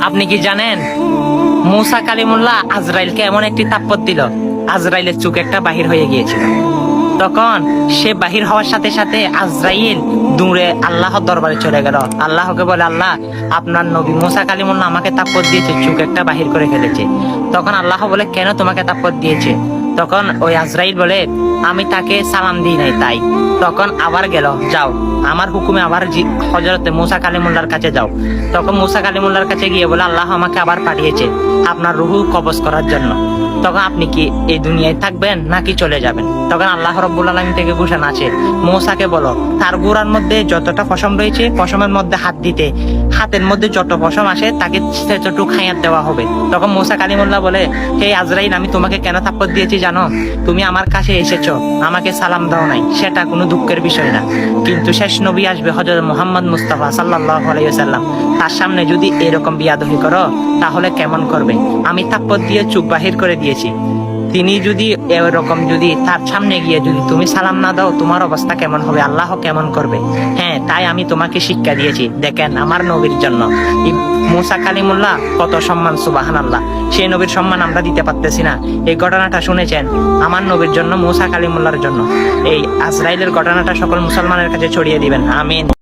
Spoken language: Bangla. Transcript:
আপনি কি জানেন মুসা কালিমুল্লাহ আজরাইলকে এমন একটি তাপ্পর দিল, আজরাইলের চোখ একটা বাহির হয়ে গিয়েছিল। তখন সে বাহির হওয়ার সাথে সাথে আজরাইল দূরে আল্লাহর দরবারে চলে গেল। আল্লাহকে বলে, আল্লাহ, আপনার নবী মুসা কালিমুল্লাহ আমাকে তাপ্পর দিয়েছে, চোখ একটা বাহির করে ফেলেছে। তখন আল্লাহ বলে, কেন তোমাকে তাপ্পর দিয়েছে? তখন ওই আজরাইল বলে, আমি তাকে সালাম দিই নাই তাই। তখন আবার গেল, যাও আমার হুকুমে আবার হযরতে মুসা কালিমুল্লাহর কাছে যাও। তখন মুসা কালিমুল্লাহর কাছে গিয়ে বলে, আল্লাহ আমাকে আবার পাঠিয়েছে আপনার রুহু কবজ করার জন্য। তখন আপনি কি এই দুনিয়ায় থাকবেন নাকি চলে যাবেন? তখন আল্লাহ রাব্বুল আলামিন থেকে ঘোষণা আছে, মুসাকে বলো তার গোড়ার মধ্যে যতটা পশম রয়েছে পশমের মধ্যে হাত দিতে, হাতের মধ্যে যত পশম আসে তাকে সেটুকু খাইয়াত দেওয়া হবে। তখন মুসা কালিমুল্লাহ বলে, হে আজরাইল, আমি তোমাকে কেন তাপ্পর দিয়েছি জানো? তুমি আমার কাছে এসেছো, আমাকে সালাম দাও নাই, সেটা কোনো দুঃখের বিষয় না। কিন্তু শেষ নবী আসবে হযরত মুহাম্মদ মুস্তাফা সাল্লাল্লাহু আলাইহি ওয়াসাল্লাম, তার সামনে যদি এরকম বিয়াদবি করো তাহলে কেমন করবে? আমি তাপ্পর দিয়ে চুপ বাহির করে দিয়েছি, তিনি যদি এরকম যদি তার সামনে গিয়ে যদি তুমি সালাম না দাও, তোমার অবস্থা কেমন হবে, আল্লাহ কেমন করবে? হ্যাঁ, তাই আমি তোমাকে শিক্ষা দিয়েছি। দেখেন আমার নবীর জন্য মুসা কালিমুল্লাহ কত সম্মান, সুবহানাল্লাহ। সেই নবীর সম্মান আমরা দিতে পারতেছি না। এই ঘটনাটা শুনেছেন আমার নবীর জন্য, মুসা কালিমুল্লাহর জন্য। এই আজরাইলের ঘটনাটা সকল মুসলমানের কাছে ছড়িয়ে দিবেন, আমিন।